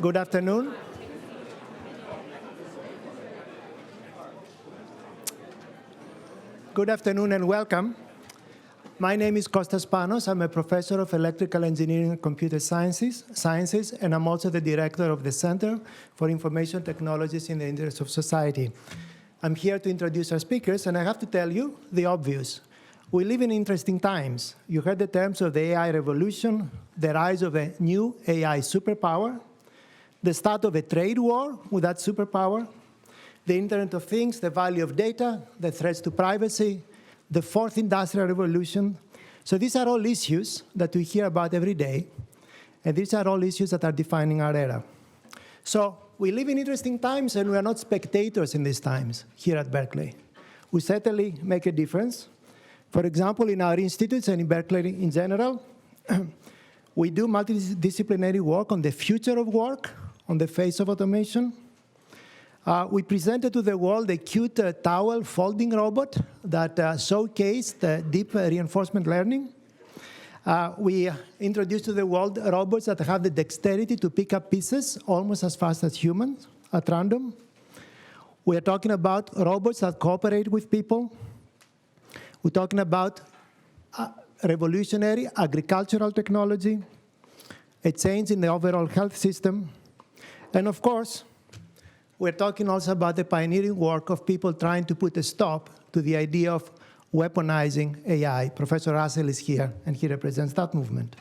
Good afternoon. Good afternoon and welcome. My name is Kostas Panos. I'm a professor of electrical engineering and computer sciences, and I'm also the director of the Center for Information Technologies in the Interest of Society. I'm here to introduce our speakers, and I have to tell you the obvious. We live in interesting times. You heard the terms of the AI revolution, the rise of a new AI superpower, the start of a trade war with that superpower, the Internet of Things, the value of data, the threats to privacy, the fourth industrial revolution. So these are all issues that we hear about every day, and these are all issues that are defining our era. So we live in interesting times, and we are not spectators in these times here at Berkeley. We certainly make a difference. For example, in our institutes and in Berkeley in general, we do multidisciplinary work on the future of work, on the face of automation. We presented to the world a cute towel folding robot that showcased deep reinforcement learning. We introduced to the world robots that have the dexterity to pick up pieces almost as fast as humans at random. We are talking about robots that cooperate with people. We're talking about revolutionary agricultural technology, a change in the overall health system, and of course, we're talking also about the pioneering work of people trying to put a stop to the idea of weaponizing AI. Professor Russell is here, and he represents that movement.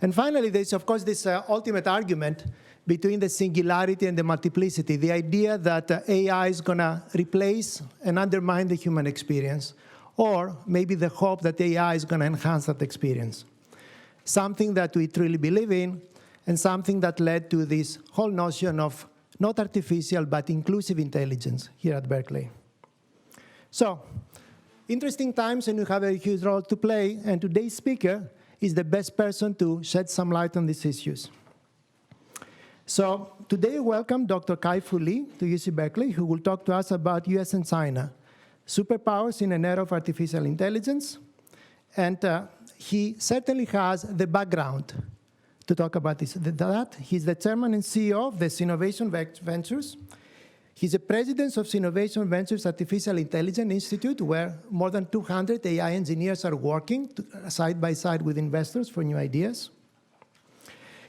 And finally, there's, of course, this ultimate argument between the singularity and the multiplicity, the idea that AI is going to replace and undermine the human experience, or maybe the hope that AI is going to enhance that experience. Something that we truly believe in, and something that led to this whole notion of not artificial, but inclusive intelligence here at Berkeley. So, interesting times, and you have a huge role to play, and today's speaker is the best person to shed some light on these issues. So, today we welcome Dr. Kai-Fu Lee to UC Berkeley, who will talk to us about US and China, superpowers in an era of artificial intelligence, and he certainly has the background to talk about this. He's the chairman and CEO of the Sinovation Ventures. He's the president of Sinovation Ventures Artificial Intelligence Institute, where more than 200 AI engineers are working side by side with investors for new ideas.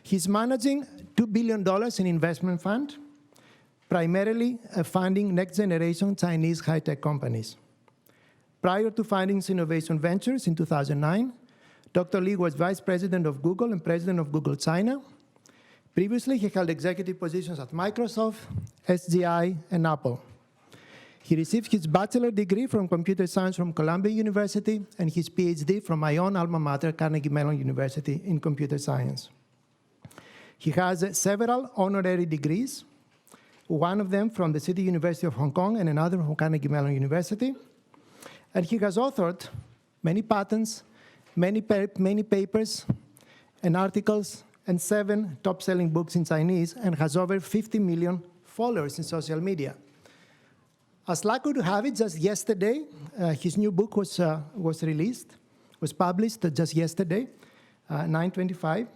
He's managing $2 billion in investment fund, primarily funding next-generation Chinese high-tech companies. Prior to founding Sinovation Ventures in 2009, Dr. Lee was vice president of Google and president of Google China. Previously, he held executive positions at Microsoft, SGI, and Apple. He received his bachelor degree from computer science from Columbia University and his PhD from my own alma mater, Carnegie Mellon University, in computer science. He has several honorary degrees, one of them from the City University of Hong Kong and another from Carnegie Mellon University. And he has authored many patents, many papers and articles, and 7 top-selling books in Chinese, and has over 50 million followers in social media. As lucky to have it, just yesterday, his new book was published just yesterday, 9/25.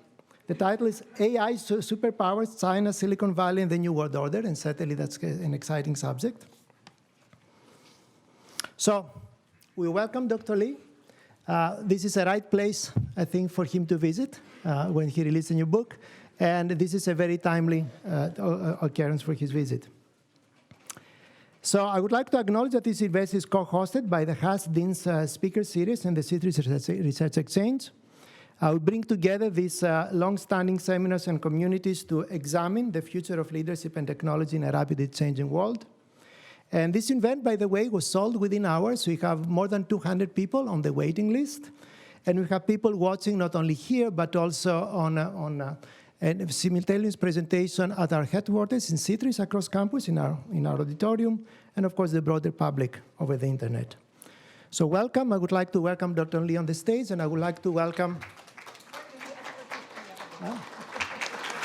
The title is AI Superpowers, China, Silicon Valley, and the New World Order, and certainly that's an exciting subject. So we welcome Dr. Lee. This is the right place, I think, for him to visit when he releases a new book. And this is a very timely occurrence for his visit. So I would like to acknowledge that this event is co-hosted by the Haas Dean's Speaker Series and the City Research Exchange. We bring together these long-standing seminars and communities to examine the future of leadership and technology in a rapidly changing world. And this event, by the way, was sold within hours. We have more than 200 people on the waiting list. And we have people watching not only here, but also on a simultaneous presentation at our headquarters in Citrus across campus in our auditorium, and of course the broader public over the internet. So welcome. I would like to welcome Dr. Lee on the stage, and I would like to welcome...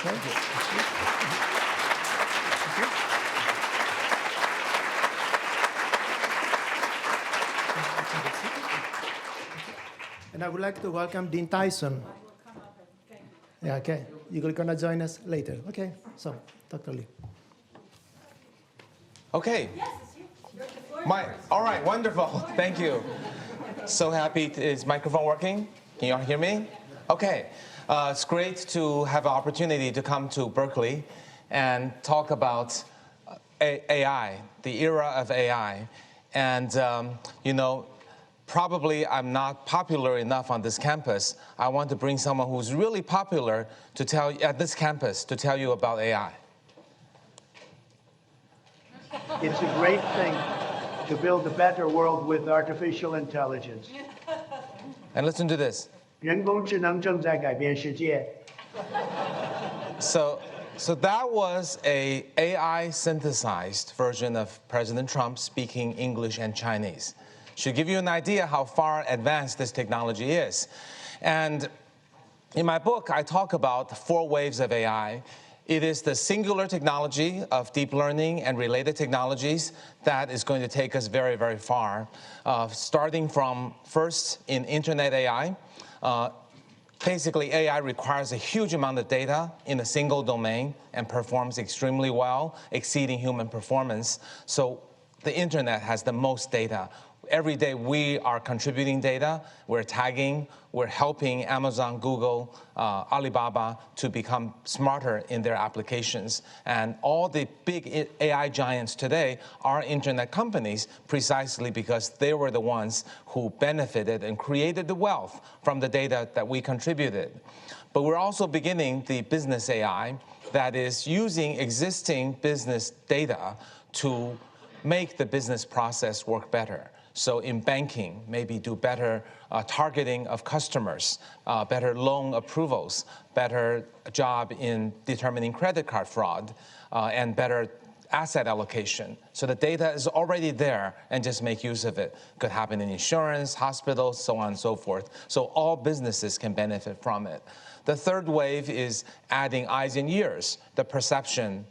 Thank you. And I would like to welcome Dean Tyson. Yeah, okay. you're going to join us later. Okay, so Dr. Lee. Okay. Yes, it's you. All right, wonderful. Thank you. So happy. Is microphone working? Can you all hear me? Okay. It's great to have an opportunity to come to Berkeley and talk about AI, the era of AI. And, probably I'm not popular enough on this campus. I want to bring someone who's really popular to tell at this campus to tell you about AI. It's a great thing to build a better world with artificial intelligence. And listen to this. 人工智能正在改变世界。 So that was a AI synthesized version of President Trump speaking English and Chinese. Should give you an idea how far advanced this technology is. And in my book, I talk about the 4 waves of AI. It is the singular technology of deep learning and related technologies that is going to take us very, very far, starting from first in internet AI. Basically, AI requires a huge amount of data in a single domain and performs extremely well, exceeding human performance. So the internet has the most data. Every day we are contributing data, we're tagging, we're helping Amazon, Google, Alibaba to become smarter in their applications. And all the big AI giants today are internet companies precisely because they were the ones who benefited and created the wealth from the data that we contributed. But we're also beginning the business AI that is using existing business data to make the business process work better. So in banking, maybe do better targeting of customers, better loan approvals, better job in determining credit card fraud, and better asset allocation. So the data is already there and just make use of it. Could happen in insurance, hospitals, so on and so forth. So all businesses can benefit from it. The third wave is adding eyes and ears, the perception,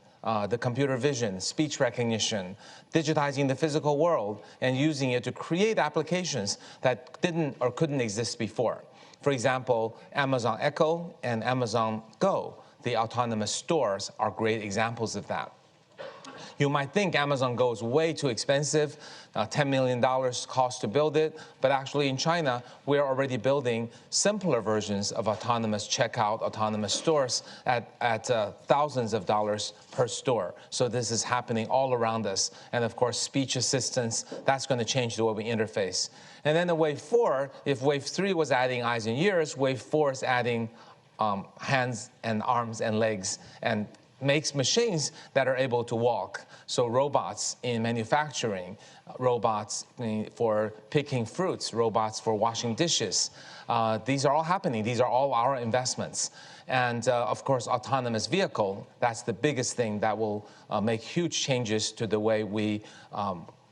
the computer vision, speech recognition, digitizing the physical world, and using it to create applications that didn't or couldn't exist before. For example, Amazon Echo and Amazon Go, the autonomous stores, are great examples of that. You might think Amazon Go is way too expensive, $10 million cost to build it, but actually in China, we're already building simpler versions of autonomous checkout, autonomous stores at thousands of dollars per store. So this is happening all around us. And of course, speech assistance, that's going to change the way we interface. And then the wave 4, if wave 3 was adding eyes and ears, wave 4 is adding hands and arms and legs and makes machines that are able to walk. So robots in manufacturing, robots for picking fruits, robots for washing dishes. These are all happening. These are all our investments. And of course, autonomous vehicle, that's the biggest thing that will make huge changes to the way we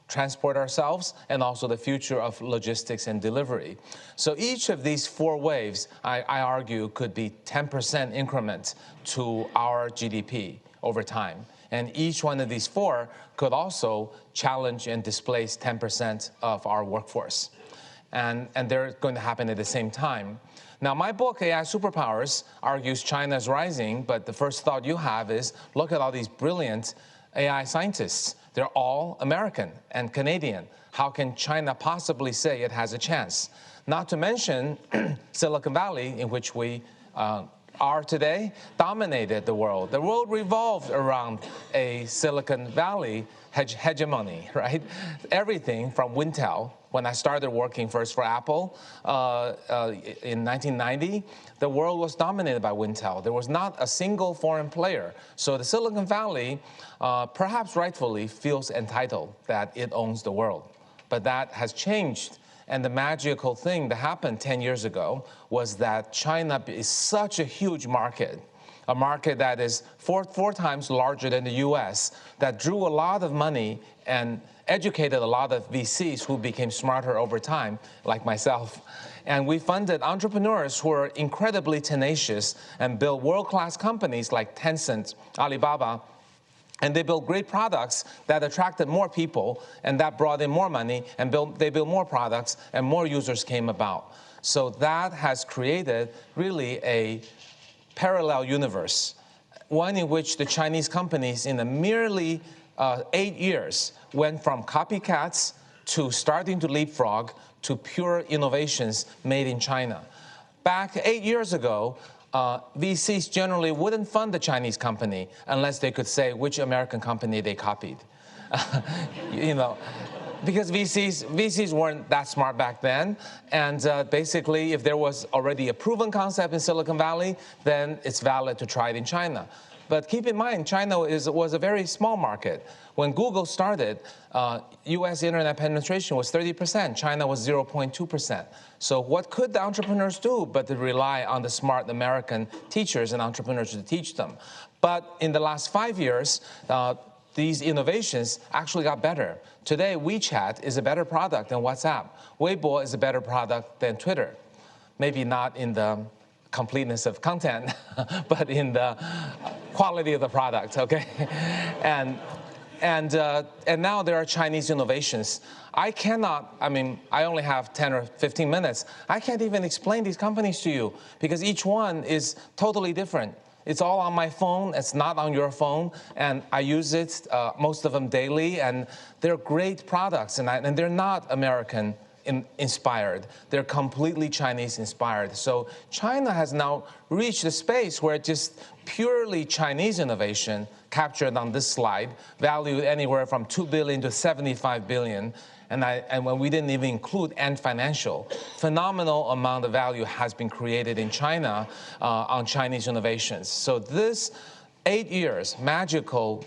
transport ourselves, and also the future of logistics and delivery. So each of these 4 waves, I argue, could be 10% increment to our GDP over time. And each one of these 4 could also challenge and displace 10% of our workforce. And they're going to happen at the same time. Now, my book, AI Superpowers, argues China is rising, but the first thought you have is, look at all these brilliant AI scientists. They're all American and Canadian. How can China possibly say it has a chance? Not to mention Silicon Valley, in which we are today, dominated the world. The world revolved around a Silicon Valley hegemony, right? Everything from Intel. When I started working first for Apple in 1990, the world was dominated by Intel. There was not a single foreign player. So the Silicon Valley, perhaps rightfully, feels entitled that it owns the world. But that has changed. And the magical thing that happened 10 years ago was that China is such a huge market, a market that is four times larger than the US, that drew a lot of money and educated a lot of VCs who became smarter over time, like myself. And we funded entrepreneurs who are incredibly tenacious and built world-class companies like Tyson, Alibaba, and they built great products that attracted more people, and that brought in more money, and they built more products, and more users came about. So that has created really a parallel universe, one in which the Chinese companies in a merely 8 years went from copycats to starting to leapfrog to pure innovations made in China. Back 8 years ago, VCs generally wouldn't fund the Chinese company unless they could say which American company they copied. You know, because VCs weren't that smart back then, and basically, if there was already a proven concept in Silicon Valley, then it's valid to try it in China. But keep in mind, China was a very small market. When Google started, US internet penetration was 30%. China was 0.2%. So what could the entrepreneurs do but to rely on the smart American teachers and entrepreneurs to teach them? But in the last 5 years, these innovations actually got better. Today, WeChat is a better product than WhatsApp. Weibo is a better product than Twitter. Maybe not in the completeness of content, but in the quality of the product, okay? And now there are Chinese innovations. I only have 10 or 15 minutes. I can't even explain these companies to you because each one is totally different. It's all on my phone. It's not on your phone. And I use it, most of them daily. And they're great products. And they're not American inspired. They're completely Chinese inspired. So China has now reached a space where just purely Chinese innovation, captured on this slide, valued anywhere from $2 billion to $75 billion. And when we didn't even include Ant Financial, phenomenal amount of value has been created in China on Chinese innovations. So this 8 years magical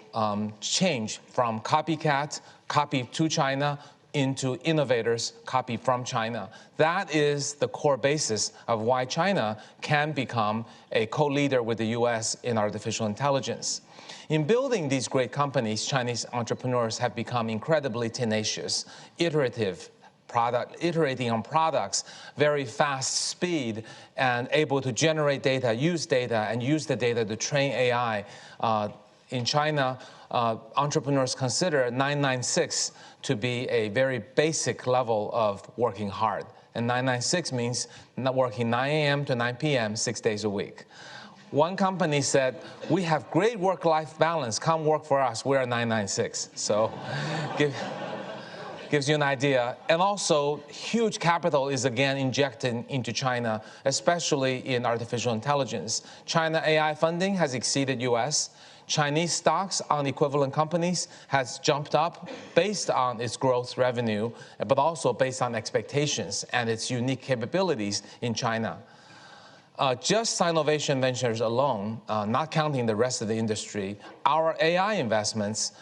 change from copycat, copy to China, into innovators, copy from China. That is the core basis of why China can become a co-leader with the US in artificial intelligence. In building these great companies, Chinese entrepreneurs have become incredibly tenacious, iterating on products, very fast speed, and able to generate data, and use the data to train AI. In China, entrepreneurs consider 996 to be a very basic level of working hard. And 996 means not working 9 a.m. to 9 p.m. 6 days a week. One company said, we have great work-life balance. Come work for us. We're 996. So gives you an idea. And also, huge capital is again injected into China, especially in artificial intelligence. China AI funding has exceeded US. Chinese stocks on equivalent companies has jumped up based on its growth revenue, but also based on expectations and its unique capabilities in China. Just Sinovation Ventures alone, not counting the rest of the industry, our AI investments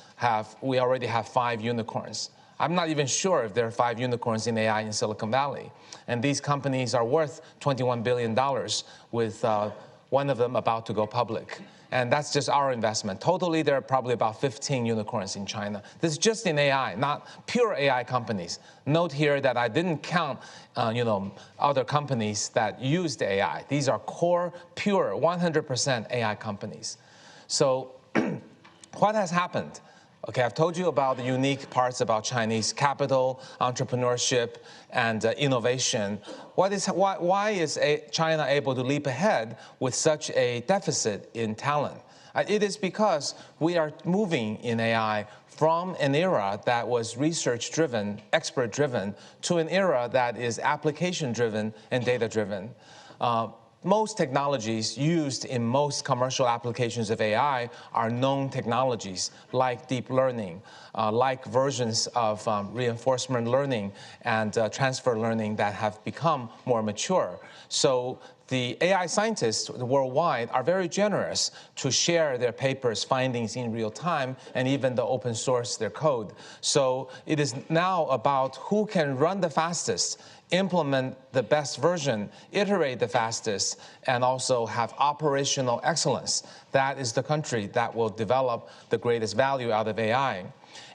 we already have 5 unicorns. I'm not even sure if there are 5 unicorns in AI in Silicon Valley. And these companies are worth $21 billion, with one of them about to go public. And that's just our investment. Totally, there are probably about 15 unicorns in China. This is just in AI, not pure AI companies. Note here that I didn't count, other companies that used AI. These are core, pure, 100% AI companies. So what has happened? Okay, I've told you about the unique parts about Chinese capital, entrepreneurship, and innovation. Why is China able to leap ahead with such a deficit in talent? It is because we are moving in AI from an era that was research-driven, expert-driven, to an era that is application-driven and data-driven. Most technologies used in most commercial applications of AI are known technologies, like deep learning, like versions of reinforcement learning and transfer learning that have become more mature. So the AI scientists worldwide are very generous to share their papers, findings in real time, and even to open source their code. So it is now about who can run the fastest, implement the best version, iterate the fastest, and also have operational excellence. That is the country that will develop the greatest value out of AI.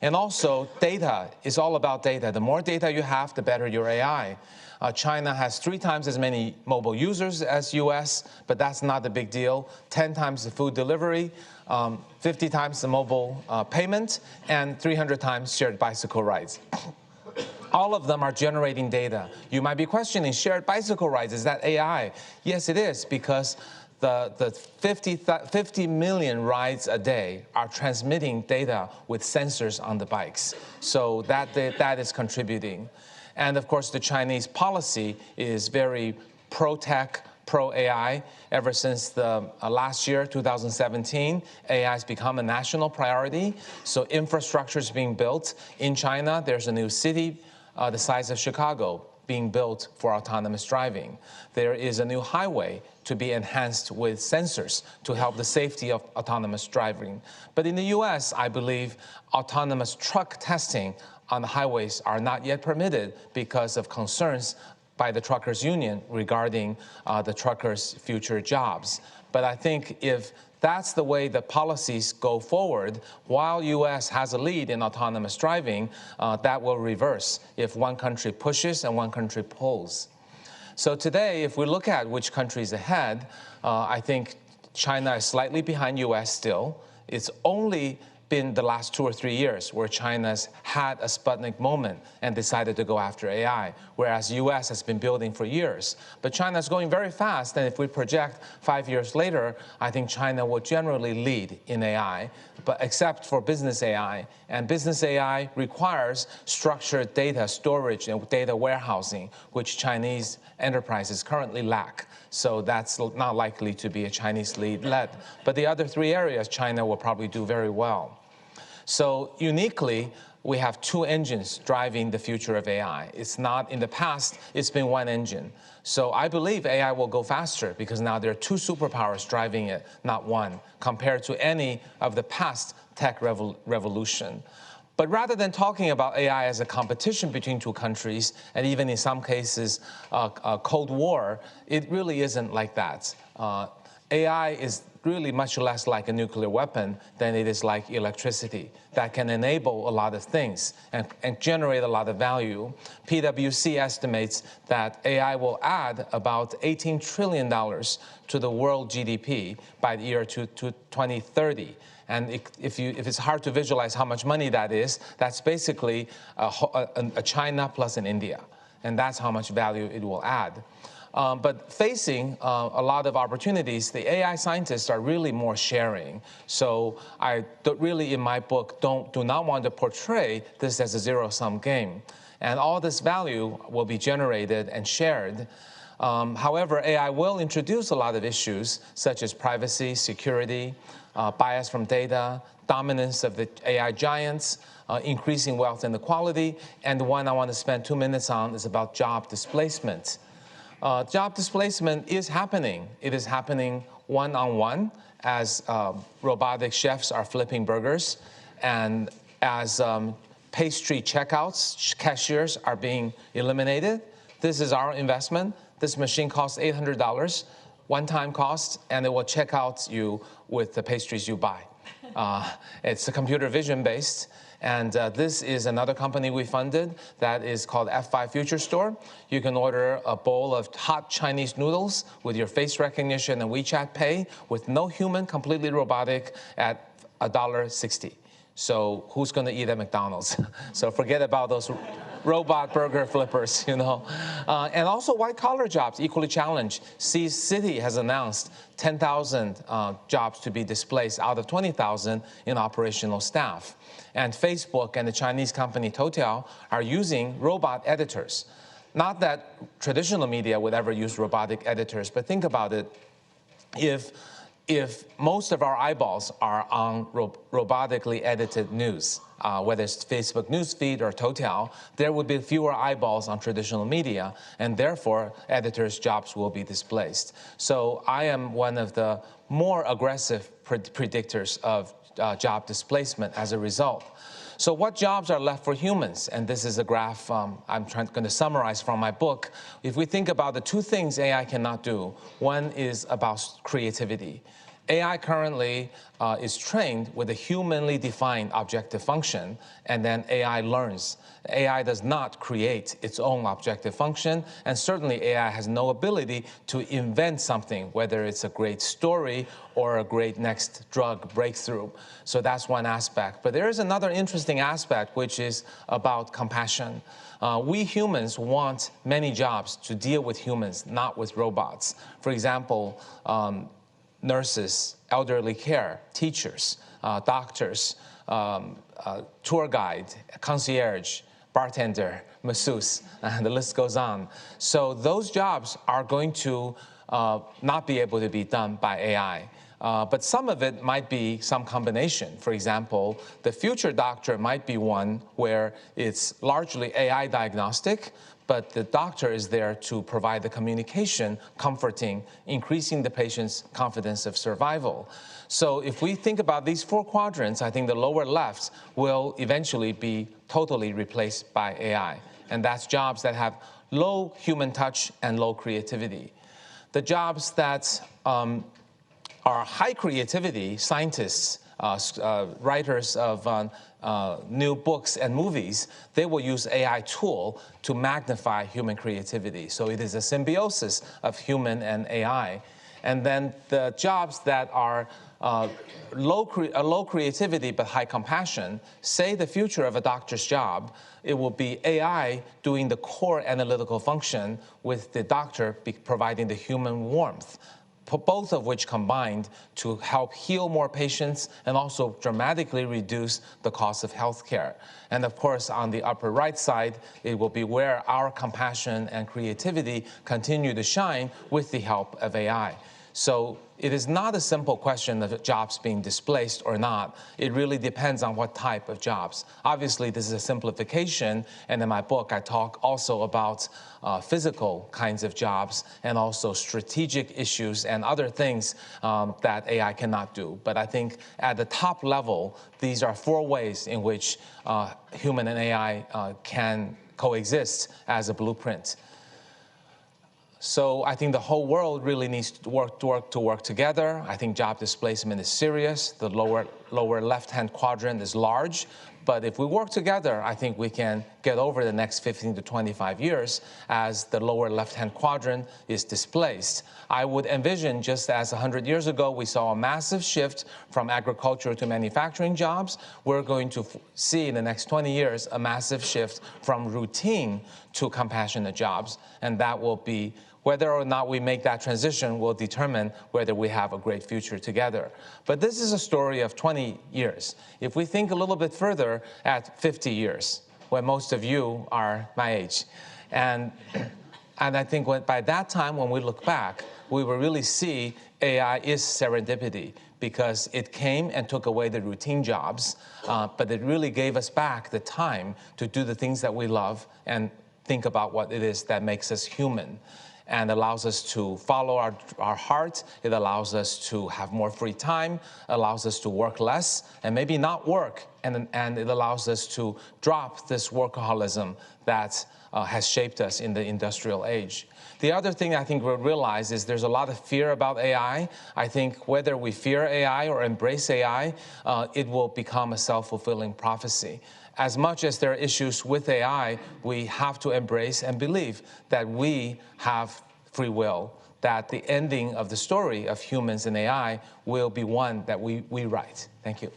And also, data is all about data. The more data you have, the better your AI. China has 3 times as many mobile users as US, but that's not a big deal. 10 times the food delivery, 50 times the mobile payment, and 300 times shared bicycle rides. All of them are generating data. You might be questioning, shared bicycle rides, is that AI? Yes, it is, because the 50 million rides a day are transmitting data with sensors on the bikes. So that is contributing. And of course, the Chinese policy is very pro-tech, pro-AI. Ever since the last year, 2017, AI has become a national priority. So infrastructure is being built. In China, there's a new city the size of Chicago being built for autonomous driving. There is a new highway to be enhanced with sensors to help the safety of autonomous driving. But in the US, I believe autonomous truck testing on the highways are not yet permitted because of concerns by the truckers' union regarding the truckers' future jobs. But I think if that's the way the policies go forward, while US has a lead in autonomous driving, that will reverse if one country pushes and one country pulls. So today, if we look at which country is ahead, I think China is slightly behind US still. It's only been the last 2 or 3 years where China's had a Sputnik moment and decided to go after AI, whereas US has been building for years. But China's going very fast, and if we project 5 years later, I think China will generally lead in AI, but except for business AI. And business AI requires structured data storage and data warehousing, which Chinese enterprises currently lack. So that's not likely to be a Chinese lead. But the other 3 areas, China will probably do very well. So uniquely, we have 2 engines driving the future of AI. It's not, in the past, it's been 1 engine. So I believe AI will go faster because now there are 2 superpowers driving it, not 1, compared to any of the past tech revolution. But rather than talking about AI as a competition between 2 countries, and even in some cases, a Cold War, it really isn't like that. AI is really much less like a nuclear weapon than it is like electricity that can enable a lot of things and generate a lot of value. PwC estimates that AI will add about $18 trillion to the world GDP by the year to 2030. And if it's hard to visualize how much money that is, that's basically a China plus an India. And that's how much value it will add. But facing a lot of opportunities, the AI scientists are really more sharing. So I really, in my book, do not want to portray this as a zero-sum game. And all this value will be generated and shared. However, AI will introduce a lot of issues, such as privacy, security, bias from data, dominance of the AI giants, increasing wealth inequality. And the one I want to spend 2 minutes on is about job displacement. Job displacement is happening. It is happening one-on-one as robotic chefs are flipping burgers and as pastry checkouts, cashiers are being eliminated. This is our investment. This machine costs $800, one-time cost, and it will check out you with the pastries you buy. It's a computer vision based. And this is another company we funded that is called F5 Future Store. You can order a bowl of hot Chinese noodles with your face recognition and WeChat Pay with no human, completely robotic at $1.60. So who's going to eat at McDonald's? So forget about those robot burger flippers, you know. And also white-collar jobs, equally challenged. City has announced 10,000 jobs to be displaced out of 20,000 in operational staff. And Facebook and the Chinese company Toutiao are using robot editors. Not that traditional media would ever use robotic editors, but think about it. If most of our eyeballs are on robotically edited news, whether it's Facebook newsfeed or Toutiao, there would be fewer eyeballs on traditional media, and therefore editors' jobs will be displaced. So I am one of the more aggressive predictors of job displacement as a result. So what jobs are left for humans? And this is a graph I'm going to summarize from my book. If we think about the 2 things AI cannot do, one is about creativity. AI currently is trained with a humanly defined objective function, and then AI learns. AI does not create its own objective function, and certainly AI has no ability to invent something, whether it's a great story or a great next drug breakthrough. So that's one aspect. But there is another interesting aspect, which is about compassion. We humans want many jobs to deal with humans, not with robots. For example, nurses, elderly care, teachers, doctors, tour guide, concierge, bartender, masseuse, and the list goes on. So those jobs are going to not be able to be done by AI. But some of it might be some combination. For example, the future doctor might be one where it's largely AI diagnostic, but the doctor is there to provide the communication, comforting, increasing the patient's confidence of survival. So if we think about these 4 quadrants, I think the lower left will eventually be totally replaced by AI. And that's jobs that have low human touch and low creativity. The jobs that are high creativity, scientists, writers of new books and movies, they will use AI tool to magnify human creativity. So it is a symbiosis of human and AI. And then the jobs that are low creativity but high compassion, say the future of a doctor's job, it will be AI doing the core analytical function with the doctor providing the human warmth, both of which combined to help heal more patients and also dramatically reduce the cost of healthcare. And of course, on the upper right side, it will be where our compassion and creativity continue to shine with the help of AI. So it is not a simple question of jobs being displaced or not. It really depends on what type of jobs. Obviously, this is a simplification, and in my book, I talk also about physical kinds of jobs and also strategic issues and other things that AI cannot do. But I think at the top level, these are 4 ways in which human and AI can coexist as a blueprint. So I think the whole world really needs to work together. I think job displacement is serious. The lower left-hand quadrant is large. But if we work together, I think we can get over the next 15 to 25 years as the lower left-hand quadrant is displaced. I would envision, just as 100 years ago, we saw a massive shift from agriculture to manufacturing jobs, we're going to see in the next 20 years a massive shift from routine to compassionate jobs. And that will be, whether or not we make that transition will determine whether we have a great future together. But this is a story of 20 years. If we think a little bit further at 50 years, when most of you are my age, and I think by that time, when we look back, we will really see AI is serendipity, because it came and took away the routine jobs, but it really gave us back the time to do the things that we love and think about what it is that makes us human, and allows us to follow our heart. It allows us to have more free time, allows us to work less, and maybe not work, and it allows us to drop this workaholism that has shaped us in the industrial age. The other thing I think we'll realize is there's a lot of fear about AI. I think whether we fear AI or embrace AI, it will become a self-fulfilling prophecy. As much as there are issues with AI, we have to embrace and believe that we have free will, that the ending of the story of humans and AI will be one that we write. Thank you.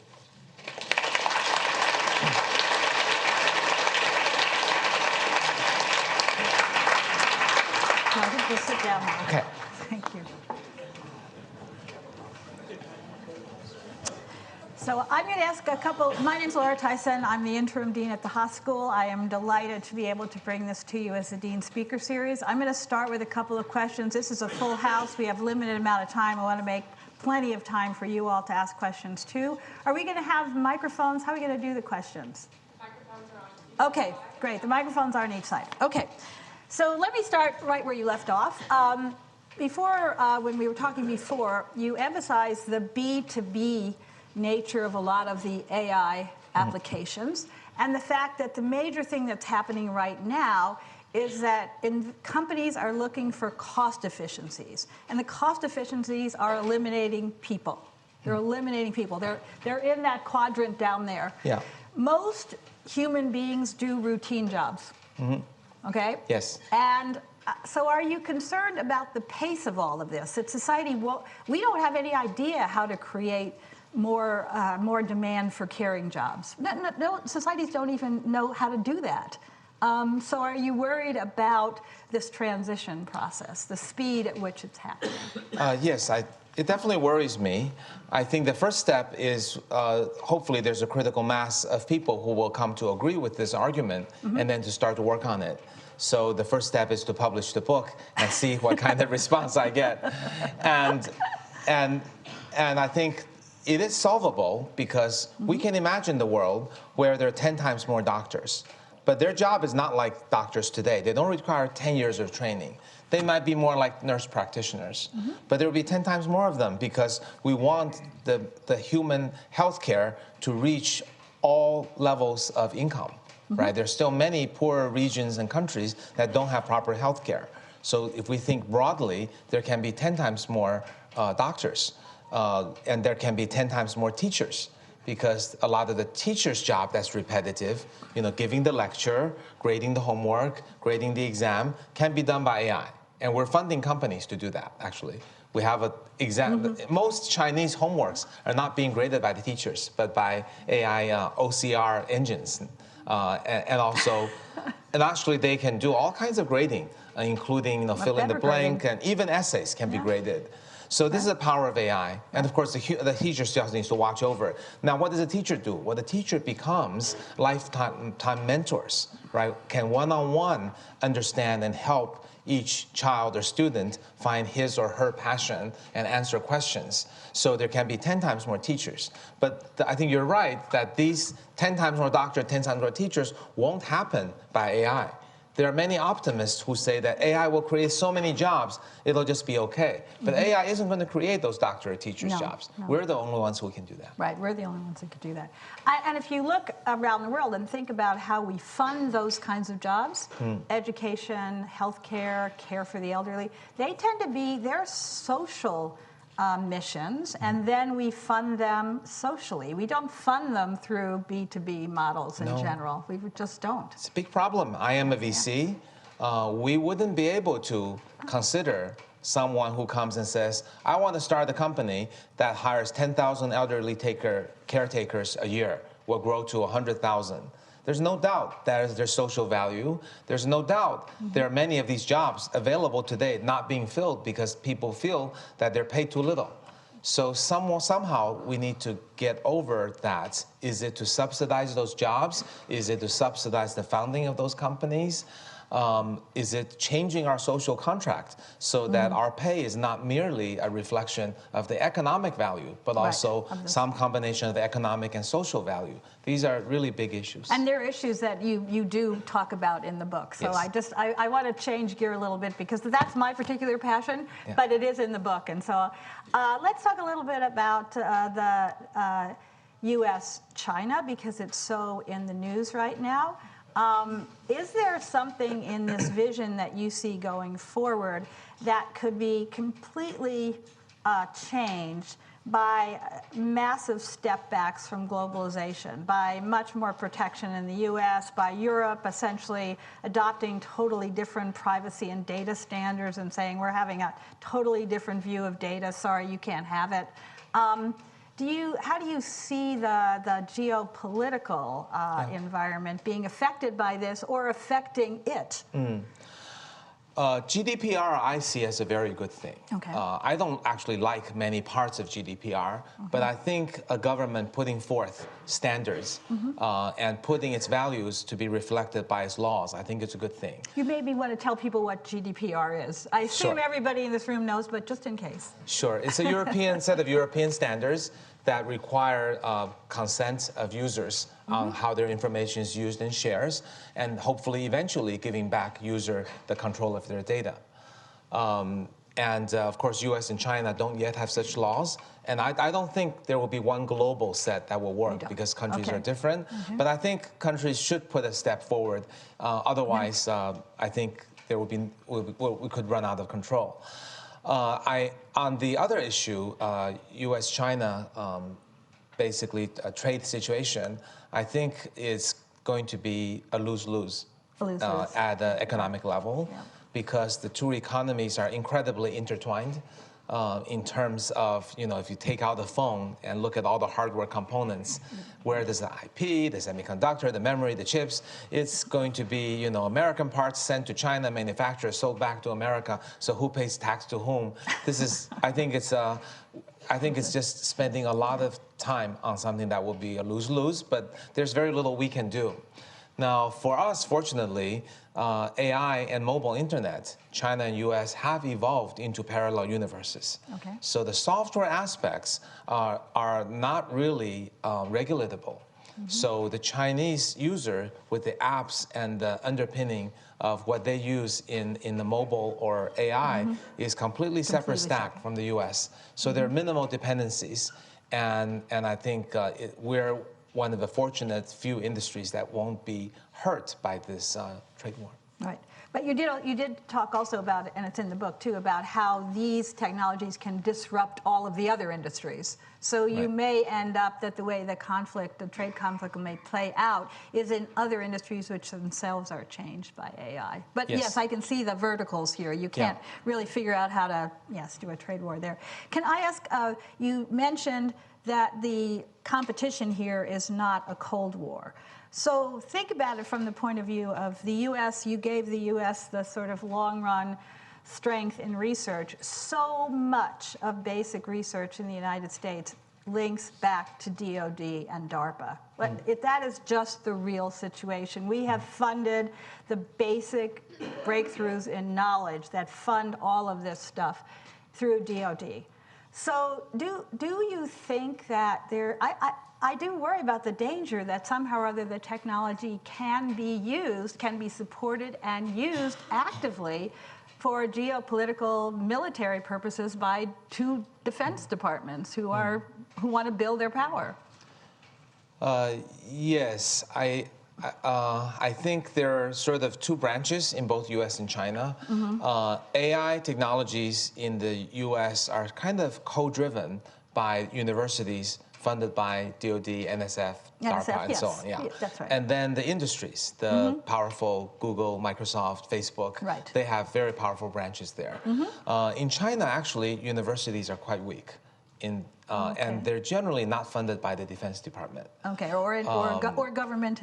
I think we'll sit down now. Okay. Thank you. So I'm going to ask a couple. My name's Laura Tyson. I'm the interim dean at the Haas School. I am delighted to be able to bring this to you as the Dean Speaker Series. I'm going to start with a couple of questions. This is a full house. We have limited amount of time. I want to make plenty of time for you all to ask questions too. Are we going to have microphones? How are we going to do the questions? Microphones are on. Okay, great. The microphones are on each side. Okay. So let me start right where you left off. Before, when we were talking before, you emphasized the B2B nature of a lot of the AI applications, and the fact that the major thing that's happening right now is that companies are looking for cost efficiencies, and the cost efficiencies are eliminating people. They're eliminating people. They're in that quadrant down there. Yeah. Most human beings do routine jobs. Mm-hmm. Okay? Yes. And so are you concerned about the pace of all of this? That society, we don't have any idea how to create more demand for caring jobs. No, societies don't even know how to do that. So are you worried about this transition process, the speed at which it's happening? Yes, It definitely worries me. I think the first step is hopefully there's a critical mass of people who will come to agree with this argument and then to start to work on it. So the first step is to publish the book and see what kind of response I get. And I think it is solvable because we can imagine the world where there are 10 times more doctors. But their job is not like doctors today. They don't require 10 years of training. They might be more like nurse practitioners. But there will be 10 times more of them because we want the human healthcare to reach all levels of income, right? There's still many poorer regions and countries that don't have proper healthcare. So if we think broadly, there can be 10 times more doctors, and there can be 10 times more teachers, because a lot of the teacher's job that's repetitive, giving the lecture, grading the homework, grading the exam, can be done by AI. And we're funding companies to do that, actually. We have an exam. Most Chinese homeworks are not being graded by the teachers, but by AI OCR engines. And actually they can do all kinds of grading, including fill in the blank, and even essays can be graded. So this is the power of AI. And of course, the teacher just needs to watch over it. Now, what does a teacher do? Well, the teacher becomes lifetime mentors, right? Can one-on-one understand and help each child or student find his or her passion and answer questions. So there can be 10 times more teachers. But I think you're right that these 10 times more doctors, 10 times more teachers won't happen by AI. There are many optimists who say that AI will create so many jobs, it'll just be okay. But AI isn't going to create those doctor or teacher's jobs. No. We're the only ones who can do that. Right, we're the only ones who can do that. And if you look around the world and think about how we fund those kinds of jobs, education, healthcare, care for the elderly, they tend to be, they're social missions, and then we fund them socially. We don't fund them through B2B models in general. We just don't. It's a big problem. I am a VC. We wouldn't be able to consider someone who comes and says, I want to start a company that hires 10,000 elderly caretakers a year, will grow to 100,000. There's no doubt that there's social value. There's no doubt there are many of these jobs available today not being filled because people feel that they're paid too little. So somehow we need to get over that. Is it to subsidize those jobs? Is it to subsidize the founding of those companies? Is it changing our social contract so that our pay is not merely a reflection of the economic value, but also some combination of the economic and social value? These are really big issues. And they're issues that you do talk about in the book. So yes. I want to change gear a little bit because that's my particular passion, but it is in the book. And so let's talk a little bit about the U.S.-China because it's so in the news right now. Is there something in this vision that you see going forward that could be completely changed by massive step backs from globalization, by much more protection in the U.S., by Europe essentially adopting totally different privacy and data standards and saying we're having a totally different view of data, sorry, you can't have it. How do you see the geopolitical environment being affected by this or affecting it? GDPR I see as a very good thing. Okay. I don't actually like many parts of GDPR, but I think a government putting forth standards and putting its values to be reflected by its laws, I think it's a good thing. You maybe want to tell people what GDPR is. I assume everybody in this room knows, but just in case. Sure. It's a European set of European standards that require consent of users on how their information is used and shares, and hopefully eventually giving back user the control of their data. Of course, US and China don't yet have such laws, and I don't think there will be one global set that will work because countries are different, but I think countries should put a step forward. Otherwise, I think there will be, we could run out of control. On the other issue, U.S.-China, basically a trade situation, I think is going to be a lose-lose at the economic level because the two economies are incredibly intertwined. in terms of, if you take out the phone and look at all the hardware components, where there's the IP, the semiconductor, the memory, the chips, it's going to be, American parts sent to China, manufactured, sold back to America. So who pays tax to whom? This is, I think it's just spending a lot of time on something that will be a lose-lose, but there's very little we can do. Now, for us, fortunately, AI and mobile internet, China and US have evolved into parallel universes. Okay. So the software aspects are not really regulatable. So the Chinese user with the apps and the underpinning of what they use in the mobile or AI is completely separate stack from the US. So there are minimal dependencies. And I think we're one of the fortunate few industries that won't be hurt by this trade war. Right. But you did talk also about it, and it's in the book too, about how these technologies can disrupt all of the other industries. So you may end up that the way the trade conflict may play out is in other industries which themselves are changed by AI. But yes, I can see the verticals here. You can't really figure out how to, do a trade war there. Can I ask, you mentioned that the competition here is not a Cold War. So think about it from the point of view of the U.S. You gave the U.S. the sort of long-run strength in research. So much of basic research in the United States links back to DOD and DARPA. But that is just the real situation. We have funded the basic breakthroughs in knowledge that fund all of this stuff through DOD. So do you think that I do worry about the danger that somehow or other the technology can be supported and used actively for geopolitical military purposes by two defense departments who want to build their power. Yes, I think there are sort of two branches in both U.S. and China. AI technologies in the U.S. are kind of co-driven by universities funded by DOD, NSF, DARPA, and so on. Yeah, that's right. And then the industries, the powerful Google, Microsoft, Facebook, they have very powerful branches there. In China, actually, universities are quite weak. And they're generally not funded by the Defense Department. Okay, or government.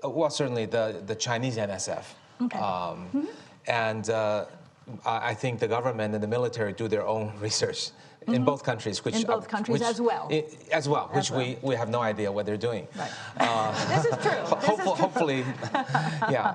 Well, certainly the Chinese NSF. Okay. And I think the government and the military do their own research in both countries. Which as well. Which we have no idea what they're doing. Right. This is true. Hopefully,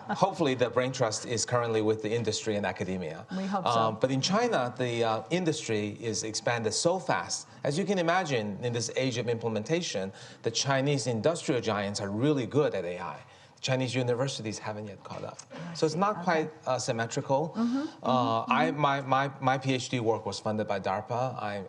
hopefully the brain trust is currently with the industry and academia. We hope so. But in China, the industry is expanded so fast. As you can imagine, in this age of implementation, the Chinese industrial giants are really good at AI. Chinese universities haven't yet caught up. So it's not quite symmetrical. My PhD work was funded by DARPA.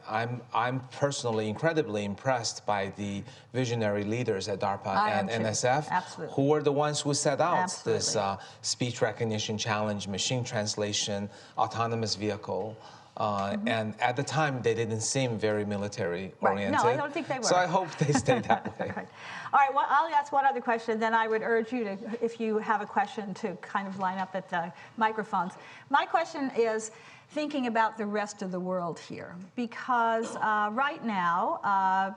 I'm personally incredibly impressed by the visionary leaders at DARPA and NSF, who were the ones who set out this speech recognition challenge, machine translation, autonomous vehicle. And at the time, they didn't seem very military-oriented. No, I don't think they were. So I hope they stay that way. All right, well, I'll ask one other question, then I would urge you to, if you have a question, to kind of line up at the microphones. My question is thinking about the rest of the world here, because right now,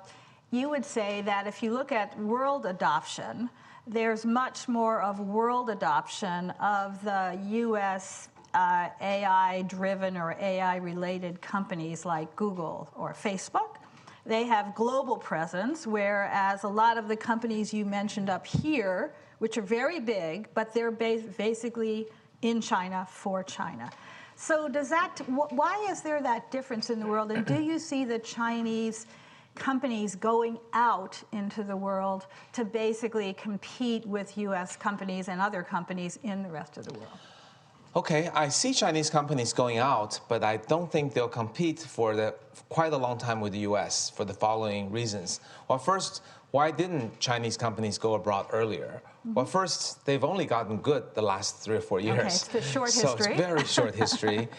you would say that if you look at world adoption, there's much more of world adoption of the U.S. AI-driven or AI-related companies like Google or Facebook. They have global presence, whereas a lot of the companies you mentioned up here, which are very big, but they're basically in China for China. So why is there that difference in the world? And do you see the Chinese companies going out into the world to basically compete with U.S. companies and other companies in the rest of the world? Okay, I see Chinese companies going out, but I don't think they'll compete for quite a long time with the U.S. for the following reasons. Well, first, why didn't Chinese companies go abroad earlier? Well, first, they've only gotten good the last 3 or 4 years. Okay, it's a short history. So it's very short history.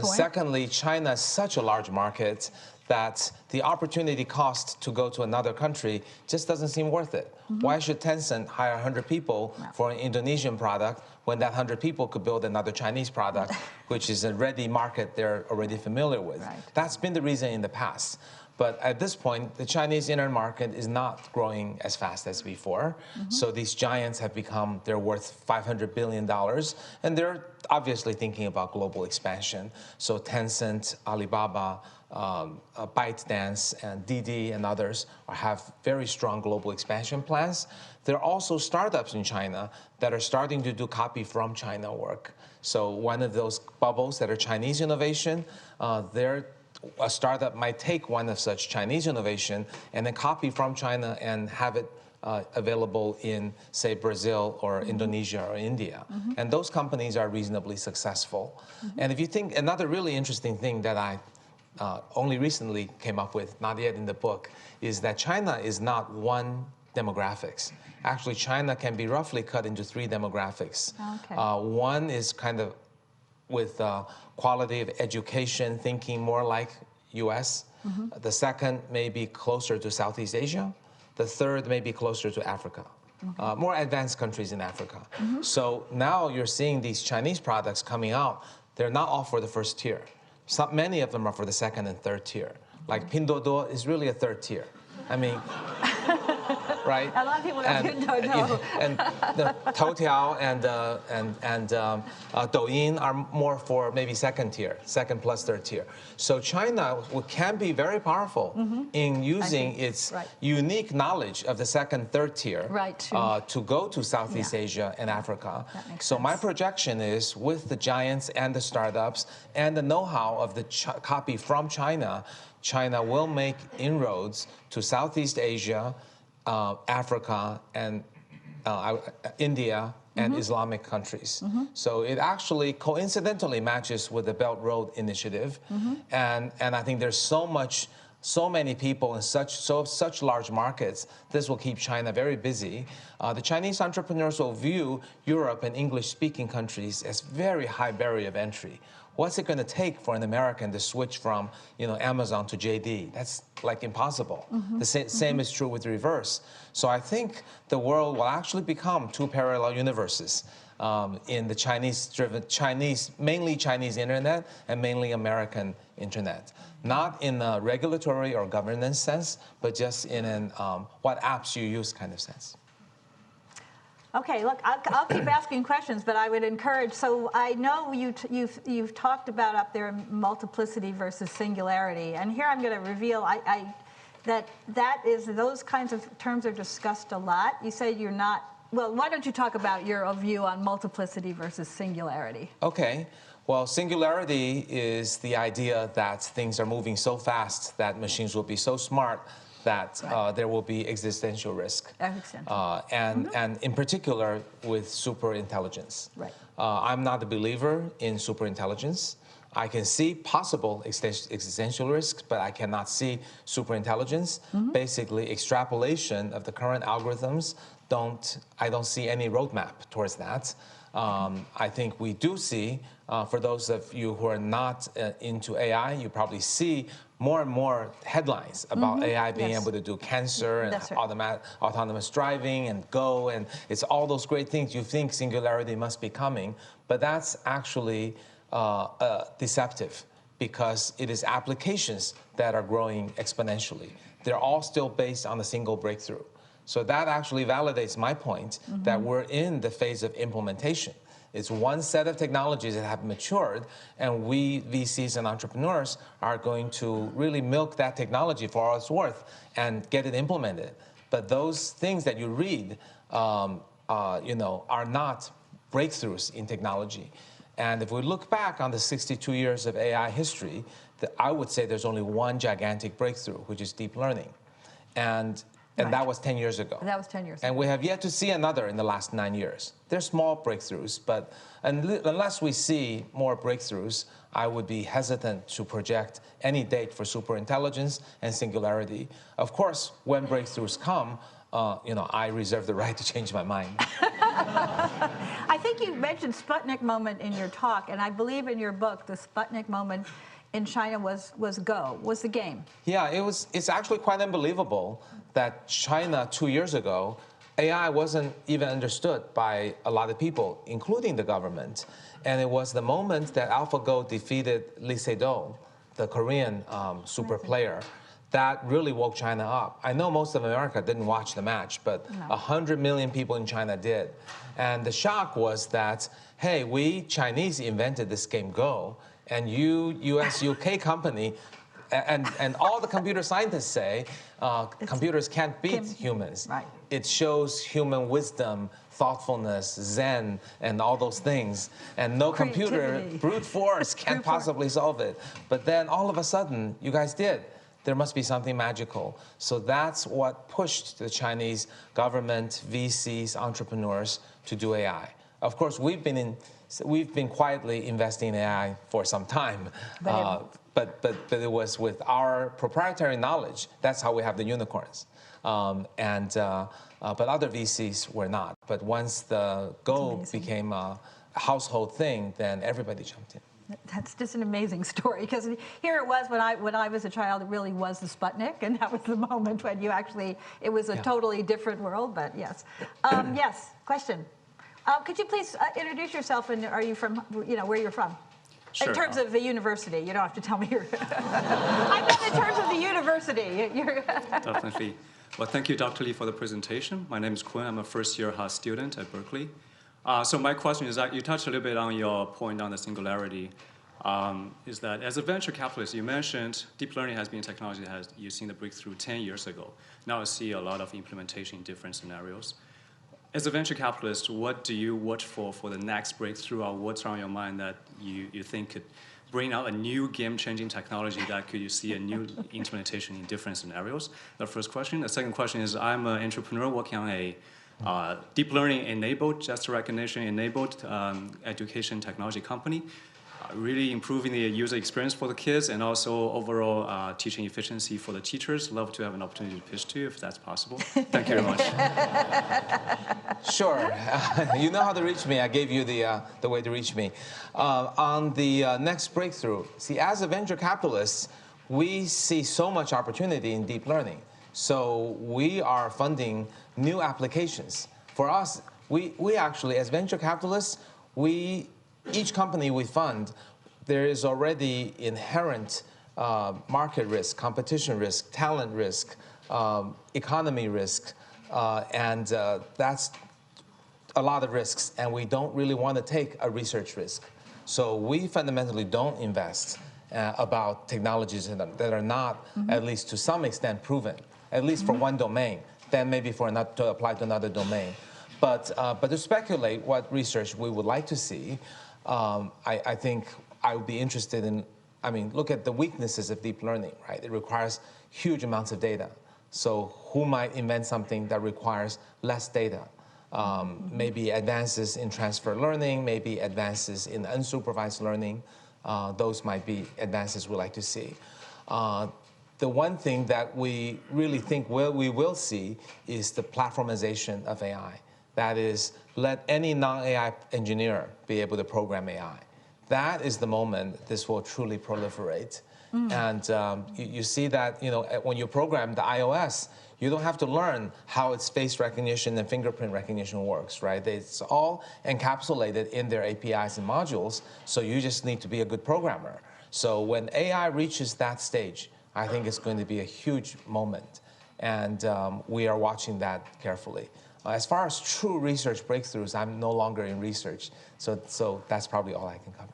Secondly, China is such a large market that the opportunity cost to go to another country just doesn't seem worth it. Why should Tencent hire 100 people for an Indonesian product when that 100 people could build another Chinese product, which is a ready market they're already familiar with? Right. That's been the reason in the past. But at this point, the Chinese internet market is not growing as fast as before. So these giants have become, they're worth $500 billion. And they're obviously thinking about global expansion. So Tencent, Alibaba, ByteDance, and Didi and others have very strong global expansion plans. There are also startups in China that are starting to do copy from China work. So one of those bubbles that are Chinese innovation, a startup might take one of such Chinese innovation and then copy from China and have it available in, say, Brazil or Indonesia or India. And those companies are reasonably successful. And if you think, another really interesting thing that I only recently came up with, not yet in the book, is that China is not one demographics. Actually, China can be roughly cut into 3 demographics. Okay. One is kind of with quality of education, thinking more like US. The second may be closer to Southeast Asia. The third may be closer to Africa. More advanced countries in Africa. So now you're seeing these Chinese products coming out. They're not all for the first tier. Many of them are for the second and third tier. Like Pinduoduo is really a third tier. I mean, right? A lot of people don't know. And the Toutiao and Douyin are more for maybe second tier, second plus third tier. So China can be very powerful in using its unique knowledge of the second, third tier to go to Southeast Asia and Africa. So my projection is with the giants and the startups and the know-how of the copy from China, China will make inroads to Southeast Asia, Africa, and India, and Islamic countries. So it actually coincidentally matches with the Belt Road Initiative. And I think there's so many people in such large markets, this will keep China very busy. The Chinese entrepreneurs will view Europe and English-speaking countries as very high barrier of entry. What's it going to take for an American to switch from, Amazon to JD? That's like impossible. The same is true with the reverse. So I think the world will actually become 2 parallel universes in the mainly Chinese internet and mainly American internet. Not in a regulatory or governance sense, but just in an what apps you use kind of sense. Okay, look, I'll keep asking questions, but I would encourage. So I know you've talked about up there multiplicity versus singularity, and here I'm going to reveal that is those kinds of terms are discussed a lot. You say you're not. Well, why don't you talk about your view on multiplicity versus singularity? Okay. Well, singularity is the idea that things are moving so fast that machines will be so smart that there will be existential risk. And in particular with superintelligence. Right. I'm not a believer in superintelligence. I can see possible existential risks, but I cannot see superintelligence. Basically, extrapolation of the current algorithms, I don't see any roadmap towards that. I think we do see, for those of you who are not into AI, you probably see more and more headlines about AI being able to do cancer and autonomous driving and Go, and it's all those great things. You think singularity must be coming, but that's actually deceptive because it is applications that are growing exponentially. They're all still based on a single breakthrough. So that actually validates my point that we're in the phase of implementation. It's one set of technologies that have matured, and we VCs and entrepreneurs are going to really milk that technology for all it's worth and get it implemented. But those things that you read, are not breakthroughs in technology. And if we look back on the 62 years of AI history, I would say there's only one gigantic breakthrough, which is deep learning. And that was 10 years ago. That was 10 years ago. And we have yet to see another in the last 9 years. They're small breakthroughs, but unless we see more breakthroughs, I would be hesitant to project any date for superintelligence and singularity. Of course, when breakthroughs come, I reserve the right to change my mind. I think you mentioned Sputnik moment in your talk, and I believe in your book, the Sputnik moment in China was Go, was the game. Yeah, it's actually quite unbelievable that China 2 years ago, AI wasn't even understood by a lot of people, including the government. And it was the moment that AlphaGo defeated Lee Sedol, the Korean super player, that really woke China up. I know most of America didn't watch the match, but 100 million people in China did. And the shock was that, hey, we Chinese invented this game Go, and you, US, UK company, and all the computer scientists say computers can't beat humans. Right. It shows human wisdom, thoughtfulness, zen, and all those things. And no computer, brute force, can't possibly solve it. But then all of a sudden, you guys did. There must be something magical. So that's what pushed the Chinese government, VCs, entrepreneurs to do AI. Of course, we've been quietly investing in AI for some time. But it was with our proprietary knowledge. That's how we have the unicorns. But other VCs were not. But once the Go became a household thing, then everybody jumped in. That's just an amazing story, because here it was when I was a child, it really was the Sputnik, and that was the moment when you actually, it was a totally different world, but yes. Yes, question. Could you please introduce yourself, and are you from, where you're from? Sure. In terms of the university, you don't have to tell me your... I meant in terms of the university. Definitely. Well, thank you, Dr. Lee, for the presentation. My name is Kun. I'm a first-year Haas student at Berkeley. So my question is that you touched a little bit on your point on the singularity, is that as a venture capitalist, you mentioned deep learning has been a technology that you've seen the breakthrough 10 years ago. Now I see a lot of implementation in different scenarios. As a venture capitalist, what do you watch for the next breakthrough, or what's on your mind that you think could bring out a new game-changing technology that could you see a new implementation in different scenarios? The first question. The second question is, I'm an entrepreneur working on a deep learning-enabled, gesture recognition-enabled education technology company, really improving the user experience for the kids and also overall teaching efficiency for the teachers. Love to have an opportunity to pitch to you if that's possible. Thank you very much. Sure. You know how to reach me. I gave you the way to reach me. On the next breakthrough, see, as a venture capitalist, we see so much opportunity in deep learning. So we are funding new applications. For us, we actually, as venture capitalists, each company we fund, there is already inherent market risk, competition risk, talent risk, economy risk, and that's a lot of risks, and we don't really want to take a research risk. So we fundamentally don't invest about technologies that are not, at least to some extent, proven, at least for one domain, then maybe for another, to apply to another domain. But to speculate what research we would like to see, I think I would be interested in, look at the weaknesses of deep learning, right? It requires huge amounts of data. So who might invent something that requires less data? Maybe advances in transfer learning, maybe advances in unsupervised learning. Those might be advances we'd like to see. The one thing that we really think we will see is the platformization of AI. That is, let any non-AI engineer be able to program AI. That is the moment this will truly proliferate. And you see that, when you program the iOS, you don't have to learn how its face recognition and fingerprint recognition works, right? It's all encapsulated in their APIs and modules, so you just need to be a good programmer. So when AI reaches that stage, I think it's going to be a huge moment, and we are watching that carefully. As far as true research breakthroughs, I'm no longer in research, so that's probably all I can cover.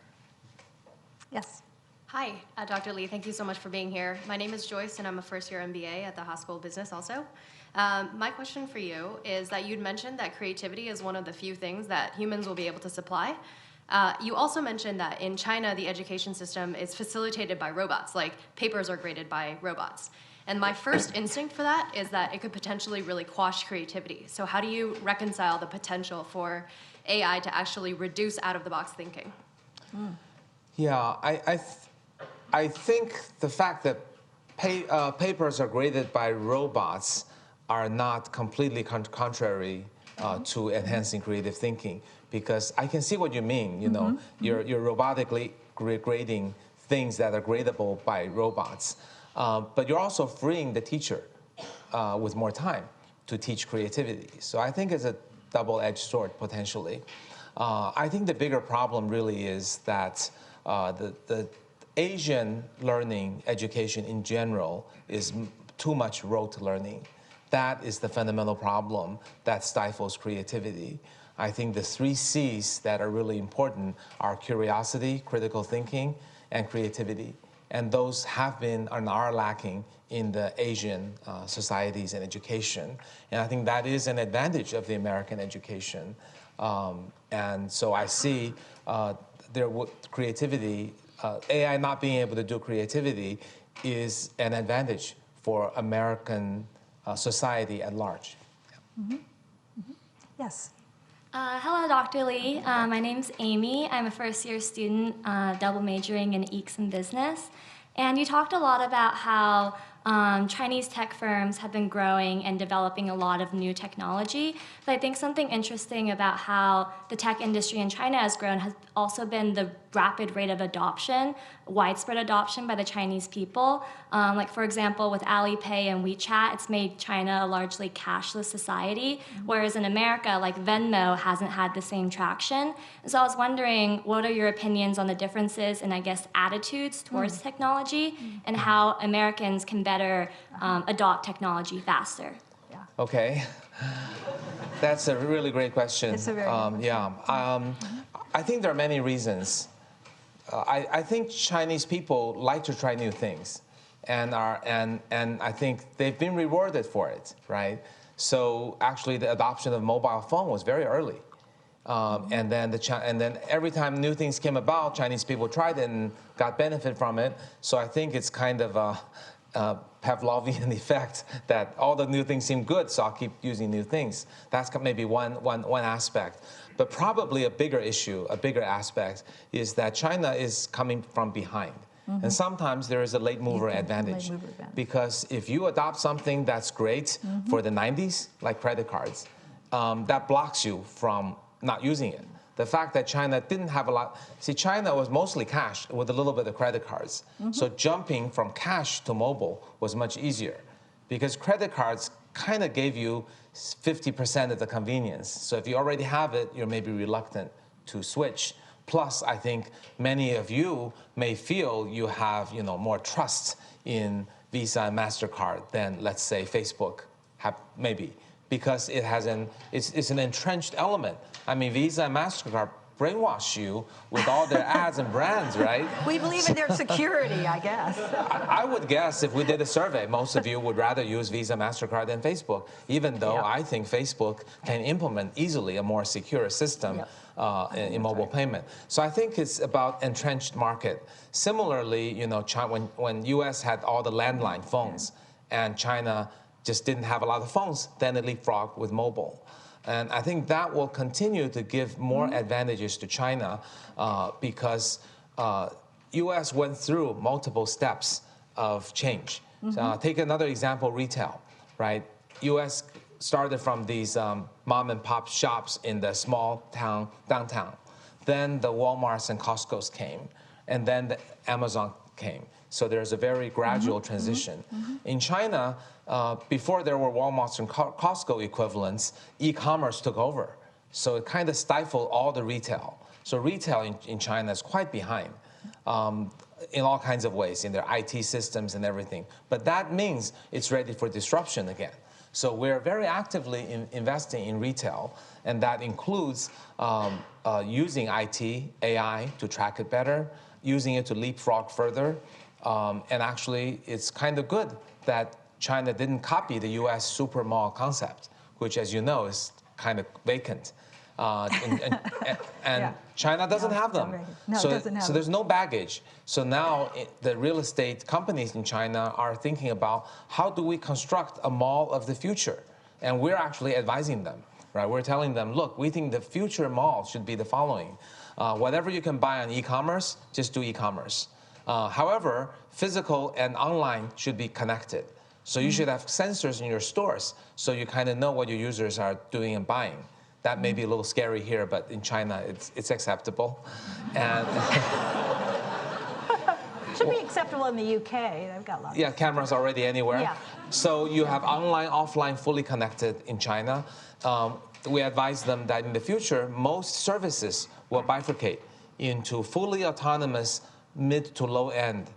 Yes. Hi, Dr. Lee. Thank you so much for being here. My name is Joyce, and I'm a first-year MBA at the Haas School of Business also. My question for you is that you'd mentioned that creativity is one of the few things that humans will be able to supply. You also mentioned that in China, the education system is facilitated by robots, like papers are graded by robots. And my first instinct for that is that it could potentially really quash creativity. So how do you reconcile the potential for AI to actually reduce out-of-the-box thinking? Yeah, I think the fact that papers are graded by robots are not completely contrary to enhancing creative thinking, because I can see what you mean. You're robotically grading things that are gradable by robots. But you're also freeing the teacher with more time to teach creativity. So I think it's a double-edged sword, potentially. I think the bigger problem really is that the Asian learning education in general is too much rote learning. That is the fundamental problem that stifles creativity. I think the 3 C's that are really important are curiosity, critical thinking, and creativity. And those have been and are lacking in the Asian societies and education. And I think that is an advantage of the American education. And so I see creativity, AI not being able to do creativity is an advantage for American society at large. Mm-hmm. Mm-hmm. Yes. Hello, Dr. Lee. My name's Amy. I'm a first-year student, double majoring in EECS and business. And you talked a lot about how Chinese tech firms have been growing and developing a lot of new technology. But I think something interesting about how the tech industry in China has grown has also been the rapid rate of adoption, widespread adoption by the Chinese people. Like, for example, with Alipay and WeChat, it's made China a largely cashless society, whereas in America, like Venmo hasn't had the same traction. And so I was wondering, what are your opinions on the differences in, I guess, attitudes towards technology and how Americans can better adopt technology faster? Yeah. Okay. That's a really great question. It's a very good question. Yeah. I think there are many reasons. I think Chinese people like to try new things, and I think they've been rewarded for it, right? So actually, the adoption of mobile phone was very early, and then every time new things came about, Chinese people tried it and got benefit from it. So I think it's kind of a Pavlovian effect that all the new things seem good, so I'll keep using new things. That's maybe one aspect. But probably a bigger issue, a bigger aspect, is that China is coming from behind. And sometimes there is a late mover advantage. Because if you adopt something that's great for the 90s, like credit cards, that blocks you from not using it. The fact that China didn't have a lot, see, China was mostly cash with a little bit of credit cards. So jumping from cash to mobile was much easier because credit cards kind of gave you 50% of the convenience. So if you already have it, you're maybe reluctant to switch. Plus, I think many of you may feel you have, more trust in Visa and MasterCard than, let's say, Facebook, maybe, because it's an entrenched element. I mean, Visa and MasterCard brainwash you with all their ads and brands, right? We believe in their security, I guess. I would guess if we did a survey, most of you would rather use Visa, MasterCard than Facebook, even though I think Facebook can implement easily a more secure system in mobile payment. So I think it's about entrenched market. Similarly, when U.S. had all the landline phones and China just didn't have a lot of phones, then it leapfrogged with mobile. And I think that will continue to give more advantages to China because U.S. went through multiple steps of change. So, take another example, retail, right? U.S. started from these mom and pop shops in the small town, downtown. Then the Walmarts and Costco's came, and then the Amazon came. So there's a very gradual transition. In China, before there were Walmarts and Costco equivalents, e-commerce took over. So it kind of stifled all the retail. So retail in China is quite behind in all kinds of ways, in their IT systems and everything. But that means it's ready for disruption again. So we're very actively investing in retail, and that includes using IT, AI to track it better, using it to leapfrog further. And actually, it's kind of good that China didn't copy the U.S. super mall concept, which, as you know, is kind of vacant. And China doesn't have them. No, so, it doesn't have so there's no baggage. So now the real estate companies in China are thinking about how do we construct a mall of the future? And we're actually advising them, right? We're telling them, look, we think the future mall should be the following. Whatever you can buy on e-commerce, just do e-commerce. However, physical and online should be connected. So you should have sensors in your stores so you kind of know what your users are doing and buying. That may be a little scary here, but in China, it's acceptable. And Should be acceptable in the UK. They've got lots. Yeah, cameras already anywhere. Yeah. So you have online, offline, fully connected in China. We advise them that in the future, most services will bifurcate into fully autonomous mid to low end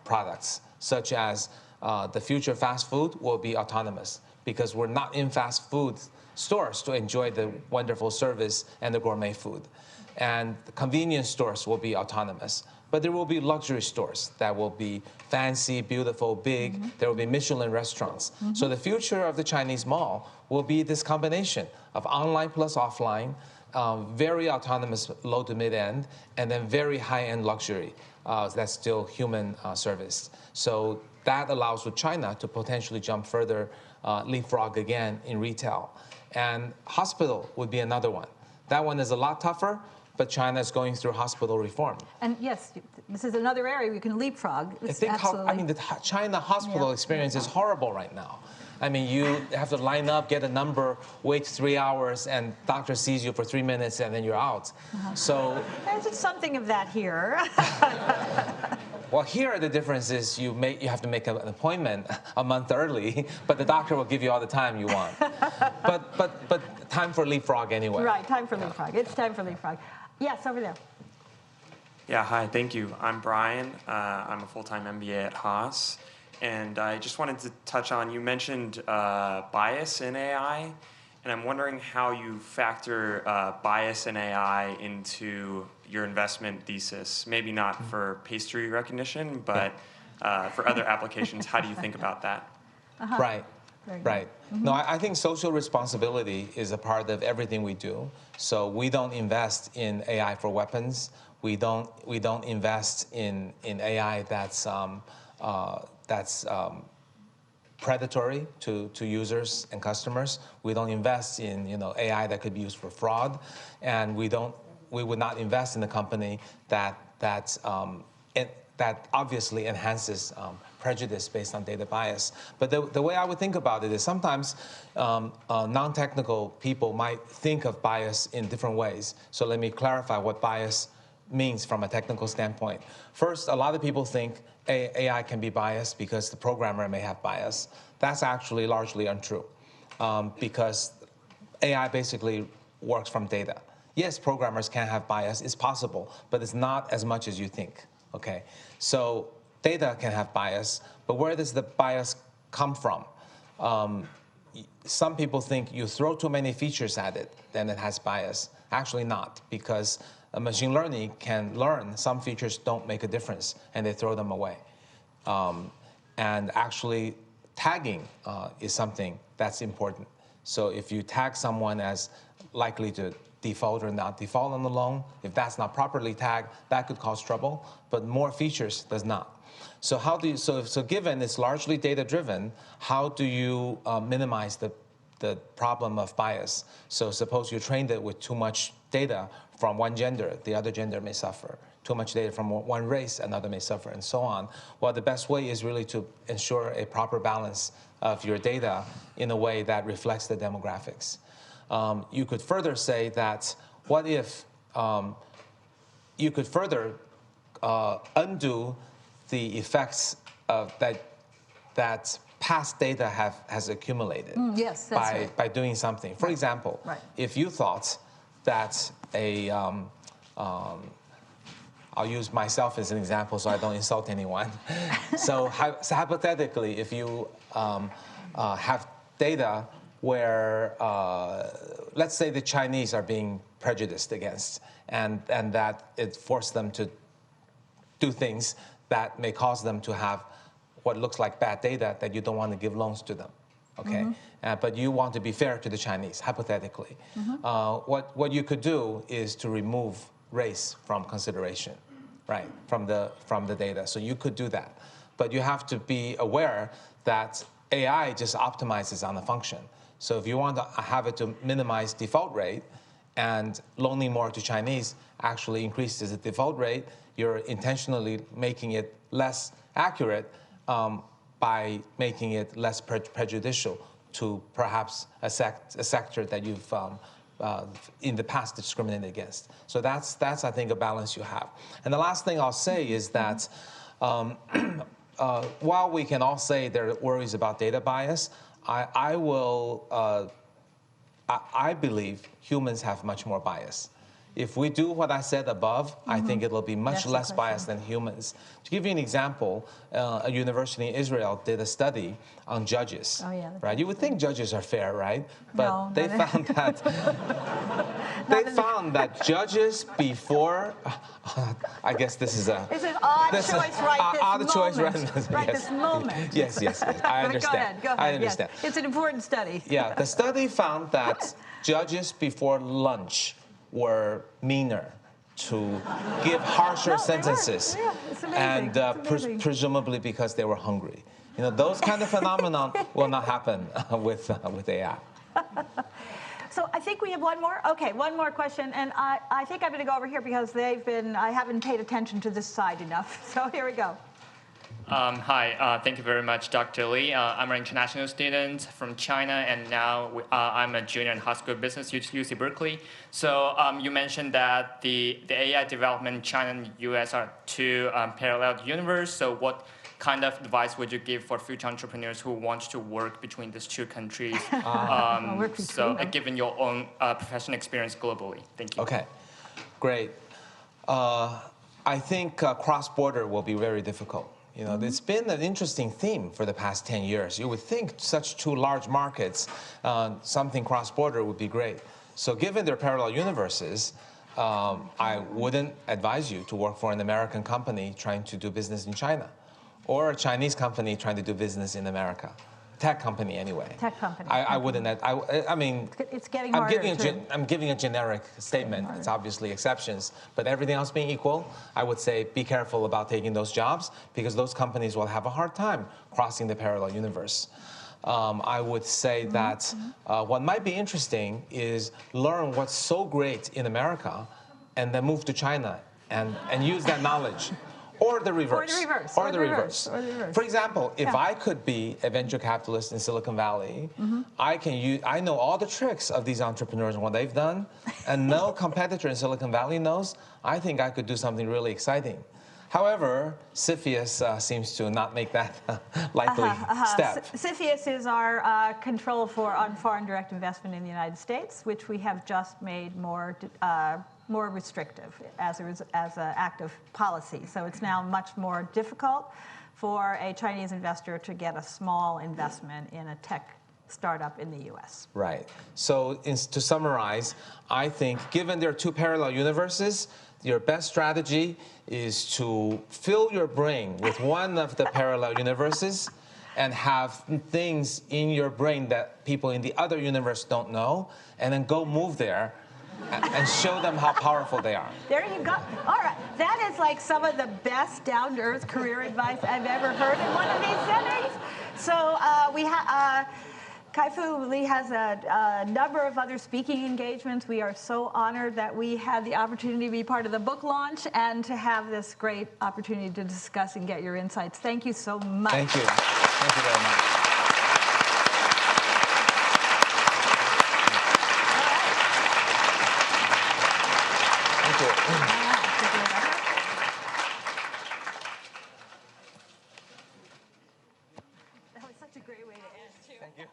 products, such as the future fast food will be autonomous because we're not in fast food stores to enjoy the wonderful service and the gourmet food. And the convenience stores will be autonomous. But there will be luxury stores that will be fancy, beautiful, big. There will be Michelin restaurants. So the future of the Chinese mall will be this combination of online plus offline, very autonomous low to mid end, and then very high end luxury that's still human service. So that allows for China to potentially jump further, leapfrog again in retail. And hospital would be another one. That one is a lot tougher, but China is going through hospital reform. And yes, this is another area we can leapfrog. I think the China hospital experience is horrible right now. I mean, you have to line up, get a number, wait 3 hours, and doctor sees you for 3 minutes, and then you're out. So there's something of that here. well, here the difference is you have to make an appointment a month early, but the doctor will give you all the time you want. but time for leapfrog anyway. Right, time for leapfrog. It's time for leapfrog. Yes, over there. Yeah, hi, thank you. I'm Brian. I'm a full-time MBA at Haas. And I just wanted to touch on, you mentioned bias in AI, and I'm wondering how you factor bias in AI into your investment thesis. Maybe not for pastry recognition, but for other applications. How do you think about that? Right. Right. No, I think social responsibility is a part of everything we do. So we don't invest in AI for weapons. We don't invest in AI that's predatory to users and customers. We don't invest in AI that could be used for fraud, and we would not invest in a company that obviously enhances prejudice based on data bias. But the way I would think about it is sometimes non-technical people might think of bias in different ways. So let me clarify what bias means from a technical standpoint. First, a lot of people think AI can be biased because the programmer may have bias. That's actually largely untrue because AI basically works from data. Yes, programmers can have bias. It's possible, but it's not as much as you think. Okay, so data can have bias, but where does the bias come from? Some people think you throw too many features at it, then it has bias. Actually not, because machine learning can learn some features don't make a difference, and they throw them away. And actually, tagging is something that's important. So if you tag someone as likely to default or not default on the loan, if that's not properly tagged, that could cause trouble, but more features does not. So how do you, so given it's largely data-driven, how do you minimize the problem of bias? So suppose you trained it with too much data from one gender, the other gender may suffer. Too much data from one race, another may suffer, and so on. Well, the best way is really to ensure a proper balance of your data in a way that reflects the demographics. You could further say that what if you could further undo the effects of that past data has accumulated yes, that's right. by doing something. For example, if you thought that I'll use myself as an example so I don't insult anyone. So hypothetically, if you have data where, let's say the Chinese are being prejudiced against, and that it forced them to do things that may cause them to have what looks like bad data that you don't want to give loans to them, okay? But you want to be fair to the Chinese, hypothetically. What you could do is to remove race from consideration, right, from the data. So you could do that. But you have to be aware that AI just optimizes on the function. So if you want to have it to minimize default rate, and loaning more to Chinese actually increases the default rate, you're intentionally making it less accurate by making it less prejudicial to perhaps a sector that you've in the past discriminated against. So that's I think a balance you have. And the last thing I'll say is that While we can all say there are worries about data bias, I believe humans have much more bias. If we do what I said above, I think it'll be much less biased than humans. To give you an example, a university in Israel did a study on judges. Oh, yeah, right? You would think judges are fair, right? But No, they found that judges before. I guess this is a. It's an odd choice right this moment. Yes. I understand. Go ahead. I understand. Yes. It's an important study. Yeah, the study found that judges before lunch were meaner, to give harsher sentences, it's amazing. and presumably because they were hungry. Those kind of phenomenon will not happen with AI. So I think we have one more. Okay, one more question, and I think I'm going to go over here because I haven't paid attention to this side enough. So here we go. Hi, thank you very much, Dr. Lee. I'm an international student from China, and now I'm a junior in Haas School of Business at UC Berkeley. So you mentioned that the AI development in China and U.S. are two parallel universes. So what kind of advice would you give for future entrepreneurs who want to work between these two countries? Given your own professional experience globally. Thank you. Okay, great. I think cross-border will be very difficult. It's been an interesting theme for the past 10 years. You would think such two large markets, something cross-border would be great. So given their parallel universes, I wouldn't advise you to work for an American company trying to do business in China, or a Chinese company trying to do business in America. Tech company, anyway. Tech company. I wouldn't. I mean, it's getting harder. I'm giving a generic statement. It's obviously exceptions, but everything else being equal, I would say be careful about taking those jobs because those companies will have a hard time crossing the parallel universe. I would say that what might be interesting is learn what's so great in America, and then move to China and use that knowledge. Or the reverse. For example, if I could be a venture capitalist in Silicon Valley, I know all the tricks of these entrepreneurs and what they've done, and no competitor in Silicon Valley knows. I think I could do something really exciting. However, CFIUS seems to not make that likely step. CFIUS is our control on foreign direct investment in the United States, which we have just made more restrictive as an act of policy. So it's now much more difficult for a Chinese investor to get a small investment in a tech startup in the U.S. Right. So to summarize, I think given there are two parallel universes, your best strategy is to fill your brain with one of the parallel universes and have things in your brain that people in the other universe don't know, and then go move there and show them how powerful they are. There you go. All right. That is like some of the best down-to-earth career advice I've ever heard in one of these settings. So Kai-Fu Lee has a number of other speaking engagements. We are so honored that we had the opportunity to be part of the book launch and to have this great opportunity to discuss and get your insights. Thank you so much. Thank you. Thank you very much. That was such a great way to end, too. Thank you.